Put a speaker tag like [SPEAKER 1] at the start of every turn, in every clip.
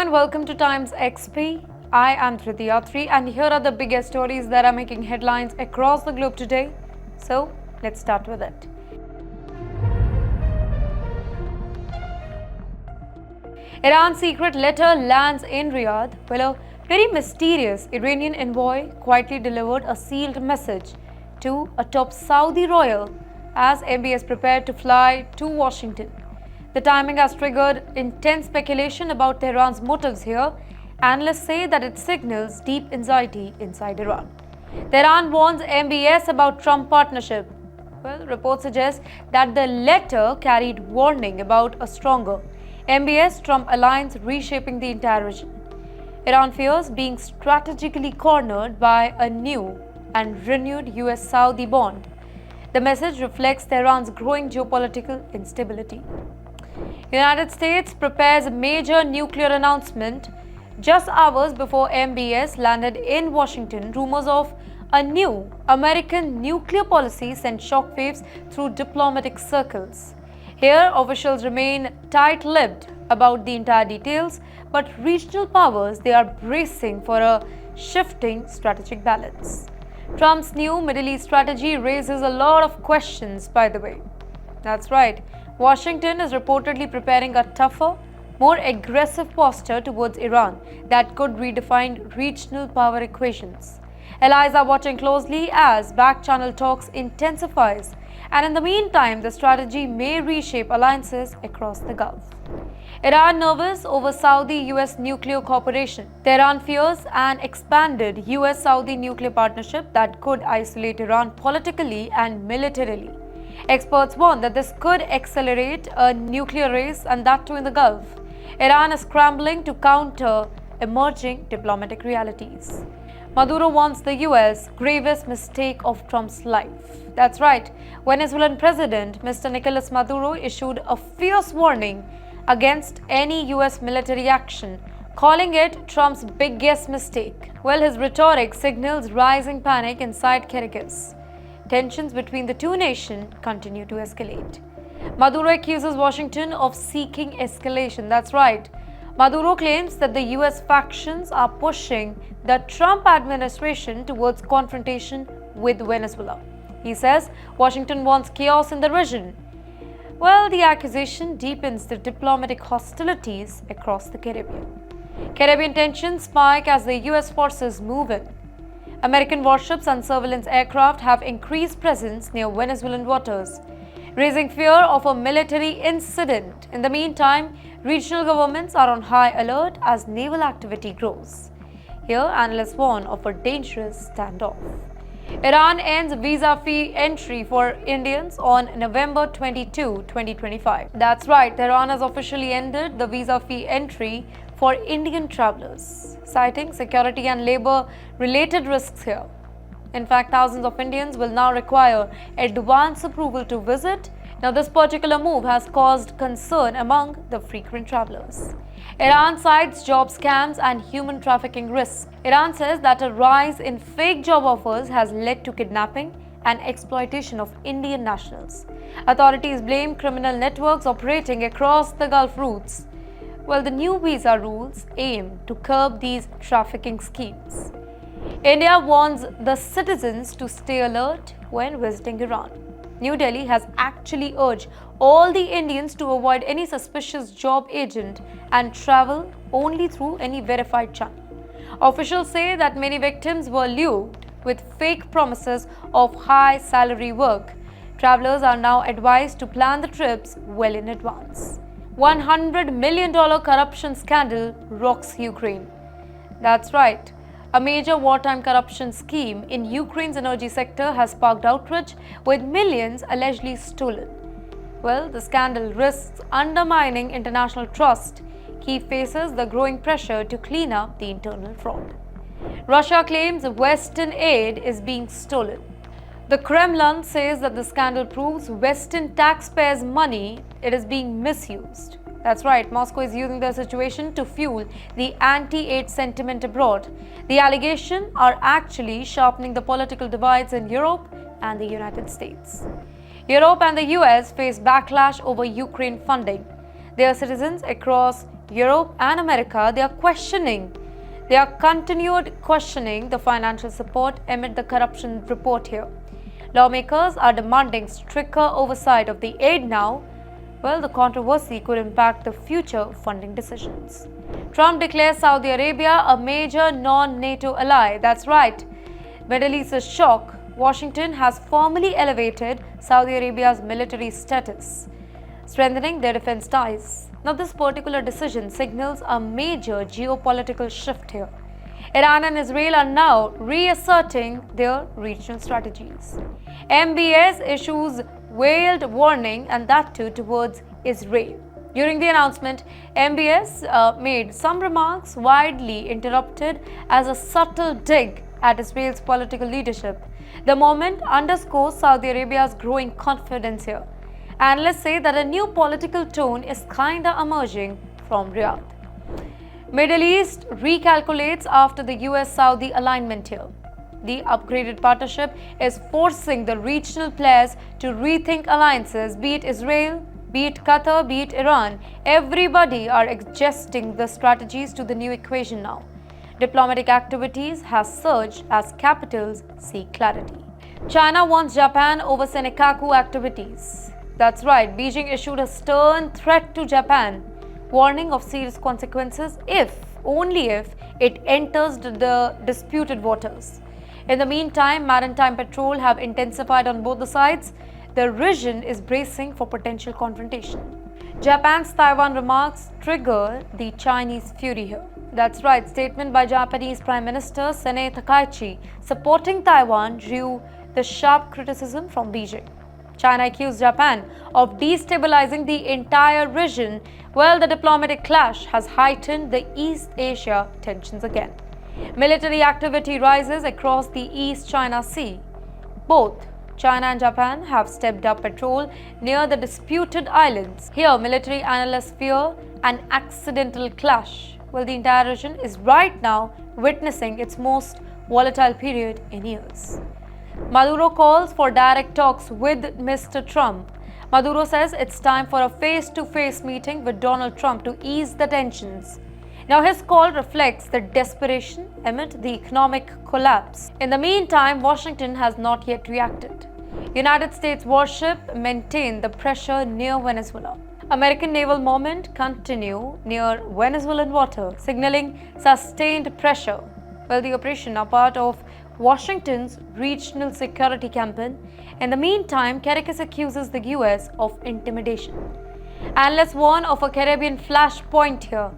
[SPEAKER 1] and welcome to TimesXP. I am Driti Atri and here are the biggest stories that are making headlines across the globe today. So, let's start with it. Iran's secret letter lands in Riyadh, while a very mysterious Iranian envoy quietly delivered a sealed message to a top Saudi royal as MBS prepared to fly to Washington. The timing has triggered intense speculation about Tehran's motives here. Analysts say that it signals deep anxiety inside Iran. Tehran warns MBS about Trump partnership. Well, reports suggest that the letter carried warning about a stronger MBS-Trump alliance reshaping the entire region. Iran fears being strategically cornered by a new and renewed US-Saudi bond. The message reflects Tehran's growing geopolitical instability. United States prepares a major nuclear announcement just hours before MBS landed in Washington. Rumors of a new American nuclear policy sent shockwaves through diplomatic circles. Here, officials remain tight-lipped about the entire details, but regional powers, they are bracing for a shifting strategic balance. Trump's new Middle East strategy raises a lot of questions, by the way. That's right. Washington is reportedly preparing a tougher, more aggressive posture towards Iran that could redefine regional power equations. Allies are watching closely as back-channel talks intensifies, and in the meantime, the strategy may reshape alliances across the Gulf. Iran nervous over Saudi-US nuclear cooperation. Tehran fears an expanded US-Saudi nuclear partnership that could isolate Iran politically and militarily. Experts warn that this could accelerate a nuclear race, and that too in the Gulf. Iran is scrambling to counter emerging diplomatic realities. Maduro wants the US gravest mistake of Trump's life. That's right. Venezuelan President Mr. Nicolas Maduro issued a fierce warning against any US military action, calling it Trump's biggest mistake. Well, his rhetoric signals rising panic inside Caracas. Tensions between the two nations continue to escalate. Maduro accuses Washington of seeking escalation. That's right. Maduro claims that the US factions are pushing the Trump administration towards confrontation with Venezuela. He says Washington wants chaos in the region. Well, the accusation deepens the diplomatic hostilities across the Caribbean. Caribbean tensions spike as the US forces move in. American warships and surveillance aircraft have increased presence near Venezuelan waters, raising fear of a military incident. In the meantime, regional governments are on high alert as naval activity grows. Here, analysts warn of a dangerous standoff. Iran ends visa-free entry for Indians on November 22, 2025. That's right, Tehran has officially ended the visa-free entry for Indian travelers, citing security and labor-related risks here. In fact, thousands of Indians will now require advance approval to visit. Now, this particular move has caused concern among the frequent travelers. Iran cites job scams and human trafficking risks. Iran says that a rise in fake job offers has led to kidnapping and exploitation of Indian nationals. Authorities blame criminal networks operating across the Gulf routes. Well, the new visa rules aim to curb these trafficking schemes. India warns the citizens to stay alert when visiting Iran. New Delhi has actually urged all the Indians to avoid any suspicious job agent and travel only through any verified channel. Officials say that many victims were lured with fake promises of high salary work. Travelers are now advised to plan the trips well in advance. $100 million corruption scandal rocks Ukraine. That's right. A major wartime corruption scheme in Ukraine's energy sector has sparked outrage, with millions allegedly stolen. Well, the scandal risks undermining international trust. Kyiv faces the growing pressure to clean up the internal fraud. Russia claims Western aid is being stolen. The Kremlin says that the scandal proves Western taxpayers' money is being misused. That's right, Moscow is using the situation to fuel the anti-aid sentiment abroad. The allegations are actually sharpening the political divides in Europe and the United States. Europe and the US face backlash over Ukraine funding. Their citizens across Europe and America, they are continued questioning the financial support amid the corruption report here. Lawmakers are demanding stricter oversight of the aid now. Well, the controversy could impact the future funding decisions. Trump declares Saudi Arabia a major non-NATO ally. That's right. Middle East is shock. Washington has formally elevated Saudi Arabia's military status, strengthening their defense ties. Now, this particular decision signals a major geopolitical shift here. Iran and Israel are now reasserting their regional strategies. MBS issues veiled warning, and that too towards Israel. During the announcement, MBS made some remarks widely interpreted as a subtle dig at Israel's political leadership. The moment underscores Saudi Arabia's growing confidence here. Analysts say that a new political tone is kinda emerging from Riyadh. Middle East recalculates after the US-Saudi alignment here. The upgraded partnership is forcing the regional players to rethink alliances, be it Israel, be it Qatar, be it Iran. Everybody are adjusting the strategies to the new equation now. Diplomatic activities has surged as capitals seek clarity. China wants Japan over Senkaku activities. That's right, Beijing issued a stern threat to Japan, warning of serious consequences only if it enters the disputed waters. In the meantime, maritime patrol have intensified on both the sides. The region is bracing for potential confrontation. Japan's Taiwan remarks trigger the Chinese fury here. That's right, statement by Japanese Prime Minister Sene Takaichi supporting Taiwan drew the sharp criticism from Beijing. China accused Japan of destabilizing the entire region, while the diplomatic clash has heightened the East Asia tensions again. Military activity rises across the East China Sea. Both China and Japan have stepped up patrol near the disputed islands. Here, military analysts fear an accidental clash. Well, the entire region is right now witnessing its most volatile period in years. Maduro calls for direct talks with Mr. Trump. Maduro says it's time for a face-to-face meeting with Donald Trump to ease the tensions. Now, his call reflects the desperation amid the economic collapse. In the meantime, Washington has not yet reacted. United States warship maintain the pressure near Venezuela. American naval movement continue near Venezuelan water, signaling sustained pressure. Well, the operation are part of Washington's regional security campaign. In the meantime, Caracas accuses the US of intimidation. Analysts warn of a Caribbean flashpoint here.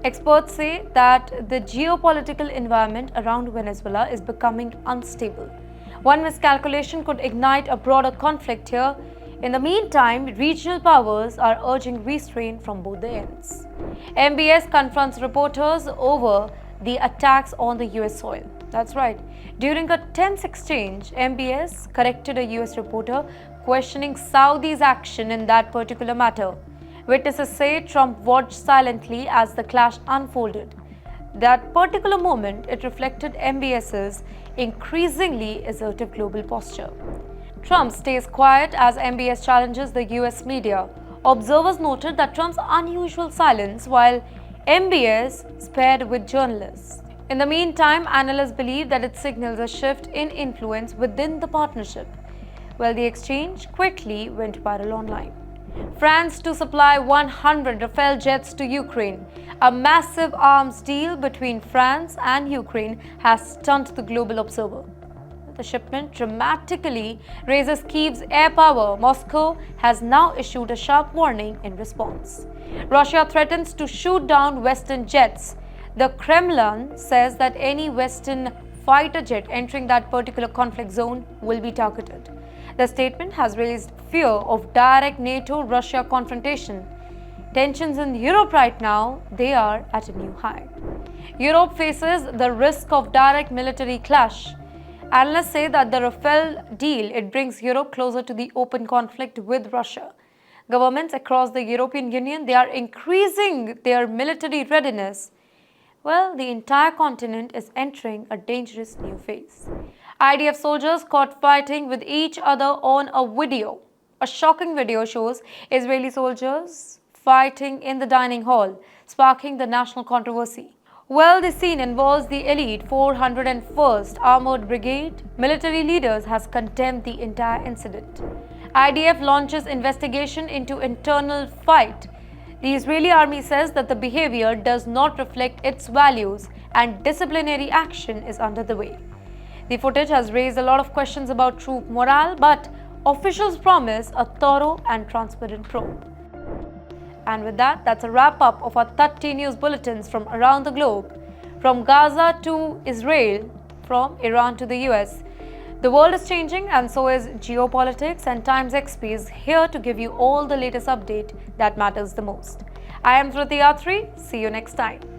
[SPEAKER 1] Experts say that the geopolitical environment around Venezuela is becoming unstable. One miscalculation could ignite a broader conflict here. In the meantime, regional powers are urging restraint from both the ends. MBS confronts reporters over the attacks on the US soil. That's right. During a tense exchange, MBS corrected a US reporter questioning Saudi's action in that particular matter. Witnesses say Trump watched silently as the clash unfolded. That particular moment, it reflected MBS's increasingly assertive global posture. Trump stays quiet as MBS challenges the US media. Observers noted that Trump's unusual silence while MBS spared with journalists. In the meantime, analysts believe that it signals a shift in influence within the partnership. Well, the exchange quickly went viral online. France to supply 100 Rafale jets to Ukraine. A massive arms deal between France and Ukraine has stunned the global observer. The shipment dramatically raises Kyiv's air power. Moscow has now issued a sharp warning in response. Russia threatens to shoot down Western jets. The Kremlin says that any Western fighter jet entering that particular conflict zone will be targeted. The statement has raised fear of direct NATO-Russia confrontation. Tensions in Europe right now, they are at a new high. Europe faces the risk of direct military clash. Analysts say that the Rafale deal, it brings Europe closer to the open conflict with Russia. Governments across the European Union, they are increasing their military readiness. Well, the entire continent is entering a dangerous new phase. IDF soldiers caught fighting with each other on a video. A shocking video shows Israeli soldiers fighting in the dining hall. sparking the national controversy. Well, the scene involves the elite 401st Armored Brigade. Military leaders has condemned the entire incident. IDF launches investigation into internal fight. The Israeli army says that the behavior does not reflect its values and disciplinary action is under the way. The footage has raised a lot of questions about troop morale, but officials promise a thorough and transparent probe. And with that, that's a wrap up of our 30 news bulletins from around the globe. From Gaza to Israel, from Iran to the US. The world is changing and so is geopolitics, and TimesXP is here to give you all the latest update that matters the most. I am Driti Atri. See you next time.